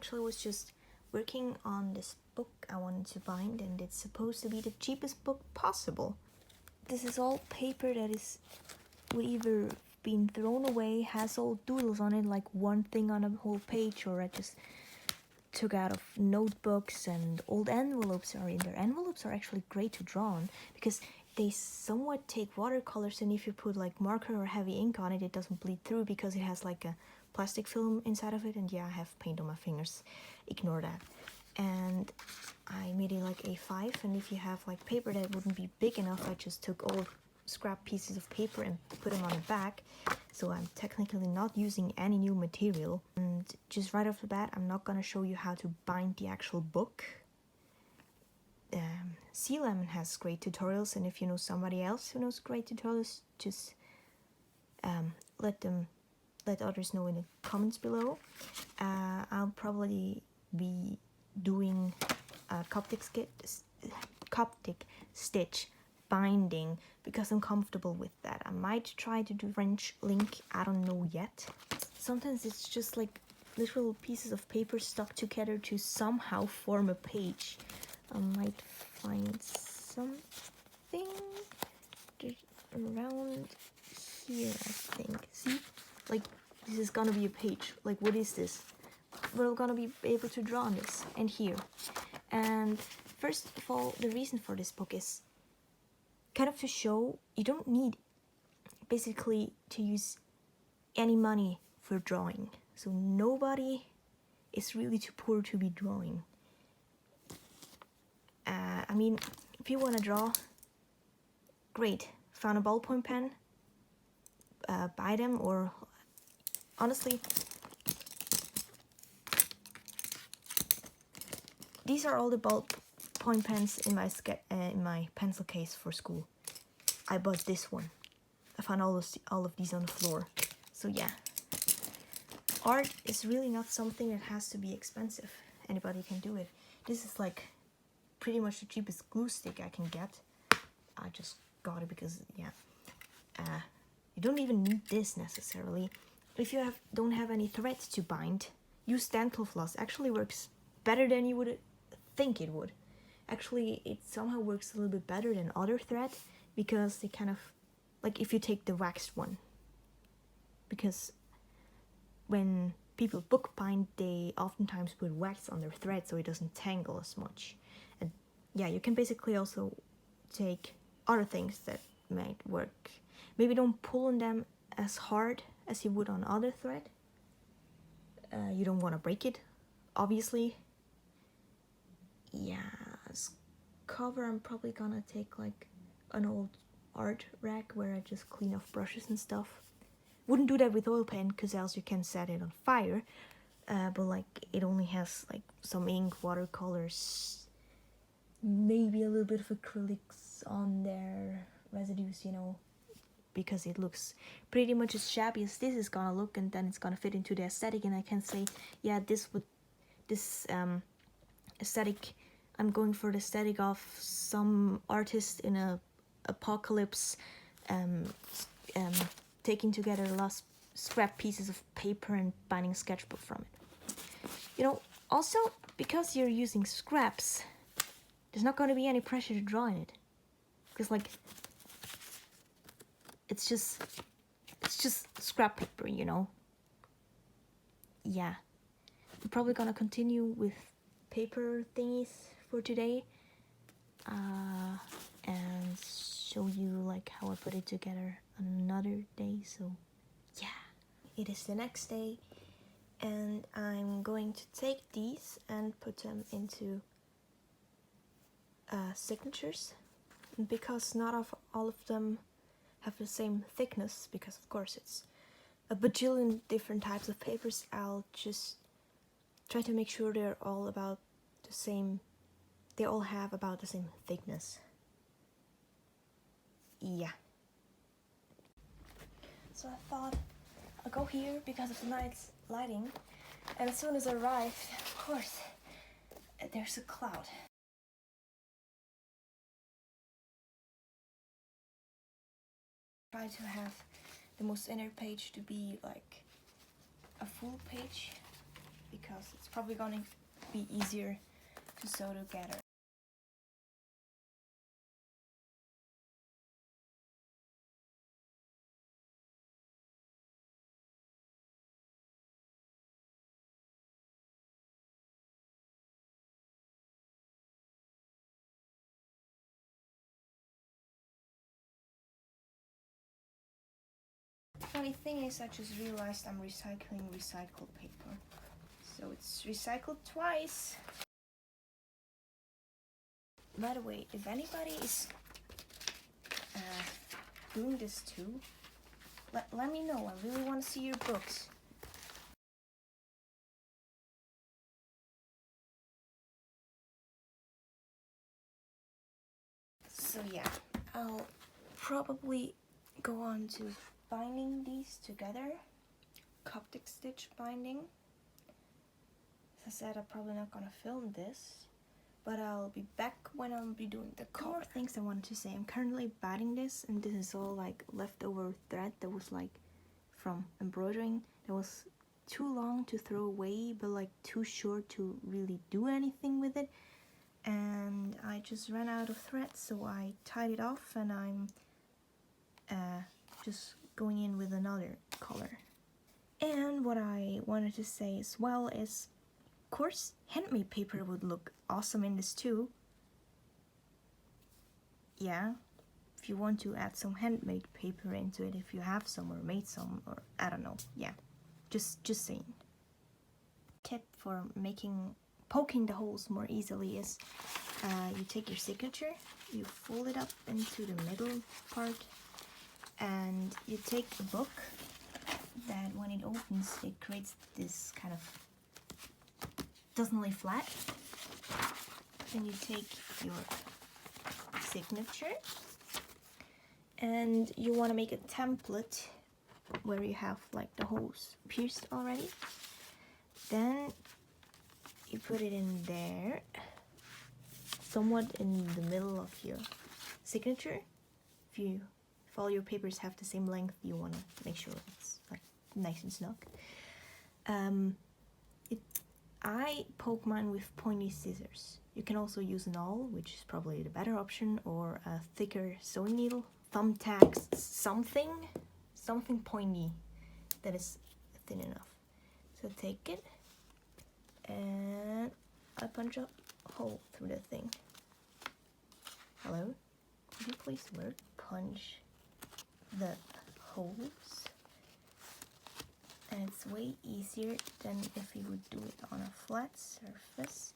actually was just working on this book I wanted to bind, and it's supposed to be the cheapest book possible. This is all paper that would either been thrown away, has old doodles on it, like one thing on a whole page, or I just took out of notebooks, and old envelopes are in there. Envelopes are actually great to draw on because they somewhat take watercolors, and if you put like marker or heavy ink on it, it doesn't bleed through because it has like a plastic film inside of it. And yeah, I have paint on my fingers, ignore that. And I made it like A5, and if you have like paper that wouldn't be big enough, I just took old scrap pieces of paper and put them on the back, so I'm technically not using any new material. And just right off the bat, I'm not gonna show you how to bind the actual book. Sea Lemon has great tutorials, and if you know somebody else who knows great tutorials, just let others know in the comments below. I'll probably be doing a Coptic stitch binding because I'm comfortable with that. I might try to do French link, I don't know yet. Sometimes it's just like little pieces of paper stuck together to somehow form a page. I might find something around here, I think. See? Like, this is gonna be a page. Like, what is this? We're gonna be able to draw on this and here. And first of all, the reason for this book is kind of to show you don't need basically to use any money for drawing. So nobody is really too poor to be drawing. I mean, if you want to draw, great. Found a ballpoint pen, buy them, or honestly, these are all the ballpoint pens in my pencil case for school. I bought this one. I found all of these on the floor. So yeah, art is really not something that has to be expensive. Anybody can do it. This is like pretty much the cheapest glue stick I can get. I just got it because yeah, you don't even need this necessarily. If you don't have any thread to bind, use dental floss. Actually works better than you would think it would. Actually, it somehow works a little bit better than other thread because they kind of, like if you take the waxed one, because when people book bind, they oftentimes put wax on their thread so it doesn't tangle as much. And yeah, you can basically also take other things that might work. Maybe don't pull on them as hard as you would on other thread. You don't want to break it, obviously. Yeah, as cover, I'm probably gonna take like an old art rack where I just clean off brushes and stuff. Wouldn't do that with oil paint because else you can set it on fire. But like it only has like some ink, watercolors, maybe a little bit of acrylics on there, residues, you know, because it looks pretty much as shabby as this is gonna look, and then it's gonna fit into the aesthetic. And I can say, yeah, this aesthetic, I'm going for the aesthetic of some artist in a apocalypse, taking together lost scrap pieces of paper and binding a sketchbook from it. You know, also because you're using scraps, there's not going to be any pressure to draw in it, because like it's just scrap paper, you know. Yeah, I'm probably gonna continue with paper thingies for today, and show you like how I put it together another day. So yeah, it is the next day, and I'm going to take these and put them into signatures, because not all of them have the same thickness, because of course it's a bajillion different types of papers. I'll just try to make sure they're all about the same, they all have about the same thickness. Yeah. So I thought I'll go here because of the night's lighting, and as soon as I arrive, of course, there's a cloud. Try to have the most inner page to be like a full page, because it's probably gonna be easier to sew together. Funny thing is, I just realized I'm recycling recycled paper. So it's recycled twice. By the way, if anybody is doing this too, let me know. I really want to see your books. So yeah, I'll probably go on to binding these together. Coptic stitch binding. As I said, I'm probably not gonna film this, but I'll be back when I'll be doing the cover. More things I wanted to say. I'm currently batting this, and this is all like leftover thread that was like from embroidering. That was too long to throw away, but like too short to really do anything with it. And I just ran out of thread, so I tied it off, and I'm just going in with another color. And what I wanted to say as well is, of course, handmade paper would look awesome in this too. Yeah, if you want to add some handmade paper into it, if you have some or made some, or I don't know. Yeah, just saying. Tip for poking the holes more easily is you take your signature, you fold it up into the middle part, and you take a book that when it opens it creates this kind of, doesn't lay flat. Then you take your signature and you want to make a template where you have like the holes pierced already. Then you put it in there, somewhat in the middle of your signature. If all your papers have the same length, you want to make sure it's like nice and snug. I poke mine with pointy scissors. You can also use an awl, which is probably the better option, or a thicker sewing needle, thumbtacks, something pointy that is thin enough. So take it and I punch a hole through the thing. Hello? Could you please word punch the holes? And it's way easier than if you would do it on a flat surface.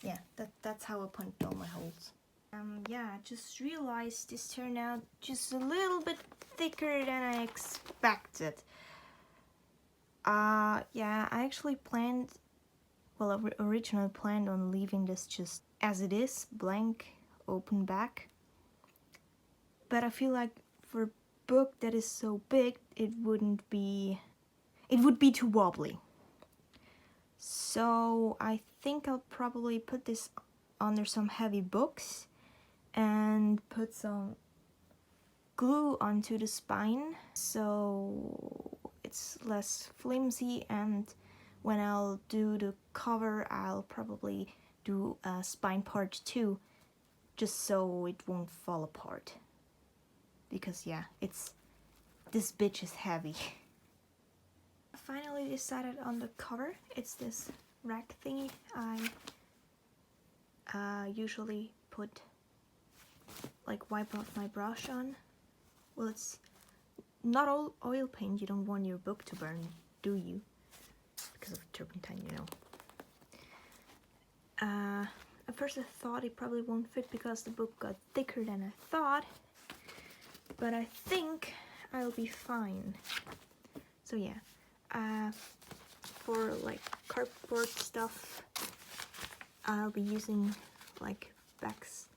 Yeah, that's how I punched all my holes. Yeah, I just realized this turned out just a little bit thicker than I expected. Yeah, I actually planned, well, I originally planned on leaving this just as it is, blank, open back. But I feel like for a book that is so big, it would be too wobbly. So I think I'll probably put this under some heavy books and put some glue onto the spine so it's less flimsy, and when I'll do the cover I'll probably do a spine part too, just so it won't fall apart, because yeah, this bitch is heavy. I finally decided on the cover. It's this rack thingy I usually put, like, wipe off my brush on. Well, it's not all oil paint. You don't want your book to burn, do you? Because of turpentine, you know. At first I thought it probably won't fit because the book got thicker than I thought, but I think I'll be fine. So yeah, for like cardboard stuff, I'll be using like backs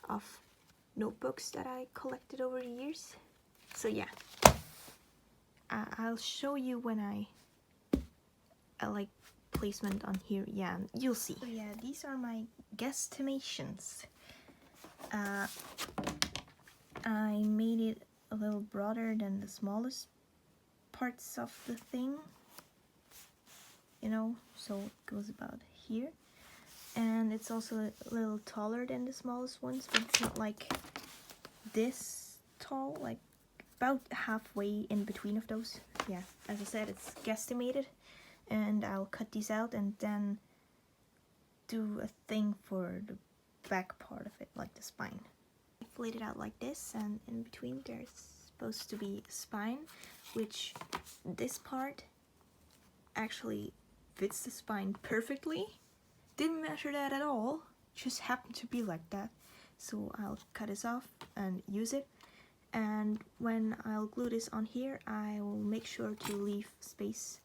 of notebooks that I collected over the years. So yeah, I'll show you when I like placement on here. Yeah, you'll see. So yeah, these are my guesstimations. I made it a little broader than the smallest parts of the thing. you know, so it goes about here. And it's also a little taller than the smallest ones, but it's not like this tall, like about halfway in between of those. Yeah, as I said, it's guesstimated, and I'll cut these out and then do a thing for the back part of it, like the spine. I laid it out like this, and in between there's supposed to be a spine, which this part actually fits the spine perfectly. Didn't measure that at all, just happened to be like that. So I'll cut this off and use it. And when I'll glue this on here, I will make sure to leave space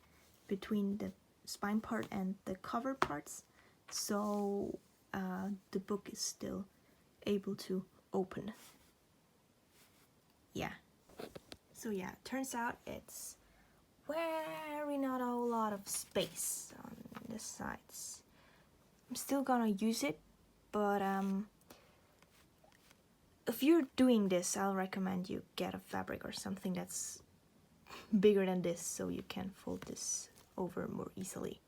between the spine part and the cover parts, so the book is still able to open. Yeah. So yeah, turns out it's very not a whole lot of space on the sides. I'm still gonna use it, but if you're doing this, I'll recommend you get a fabric or something that's bigger than this, so you can fold this over more easily.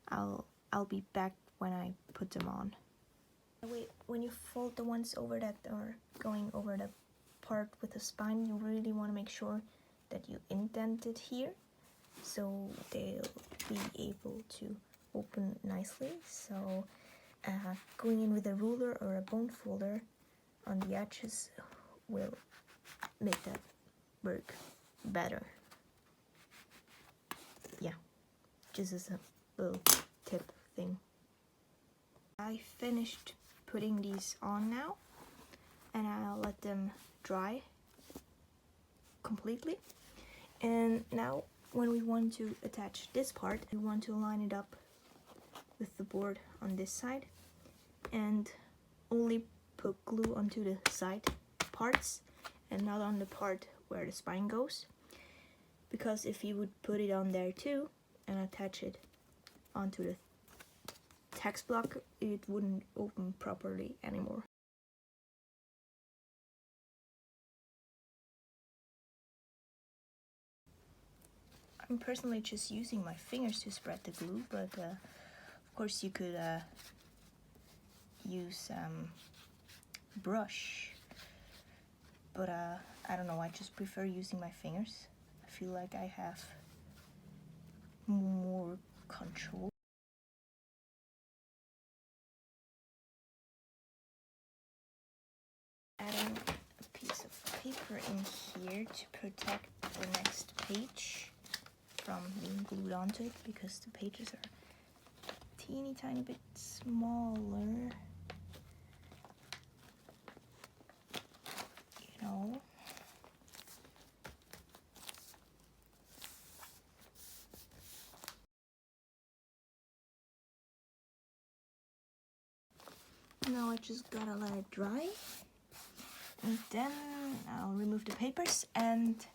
I'll be back when I put them on. Wait, when you fold the ones over that are going over the part with the spine, you really want to make sure that you indent it here, so they'll be able to open nicely. So going in with a ruler or a bone folder on the edges will make that work better. Yeah, just as a little tip thing. I finished putting these on now, and I'll let them dry completely. And now when we want to attach this part, we want to line it up with the board on this side and only put glue onto the side parts and not on the part where the spine goes, because if you would put it on there too and attach it onto the text block, it wouldn't open properly anymore. I'm personally just using my fingers to spread the glue, but of course you could use brush, but I don't know, I just prefer using my fingers. I feel like I have more control. Adding a piece of paper in here to protect the next page from being glued onto it, because the pages are teeny tiny bit smaller, you know. Now I just gotta let it dry, and then I'll remove the papers and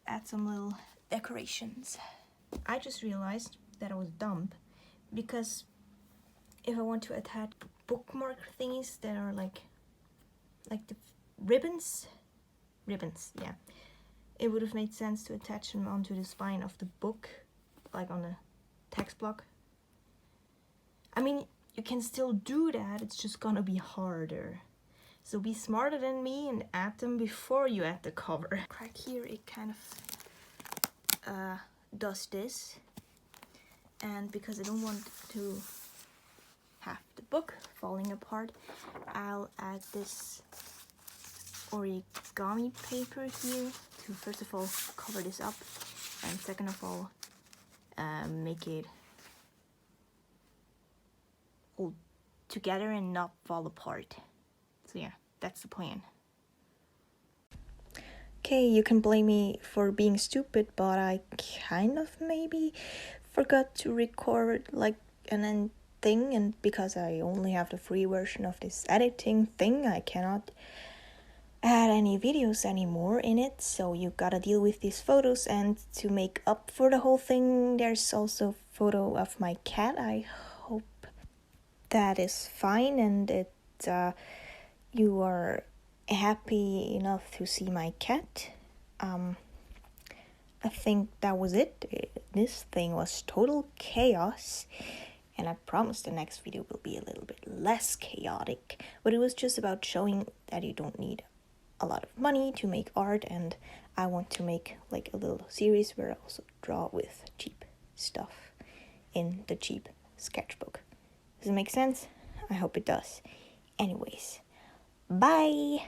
add some little decorations. I just realized that I was dumb, because if I want to attach bookmark thingies that are like the ribbons, yeah, it would have made sense to attach them onto the spine of the book, like on the text block. I mean, you can still do that, it's just gonna be harder. So be smarter than me and add them before you add the cover. Right here it kind of does this, and because I don't want to have the book falling apart, I'll add this origami paper here to first of all cover this up, and second of all make it hold together and not fall apart. So yeah, that's the plan. Okay, you can blame me for being stupid, but I kind of maybe forgot to record like an end thing, and because I only have the free version of this editing thing, I cannot add any videos anymore in it, so you gotta deal with these photos. And to make up for the whole thing, there's also a photo of my cat. I hope that is fine, and it you are happy enough to see my cat. I think that was it. This thing was total chaos. And I promise the next video will be a little bit less chaotic. But it was just about showing that you don't need a lot of money to make art. And I want to make like a little series where I also draw with cheap stuff in the cheap sketchbook. Does it make sense? I hope it does. Anyways, bye!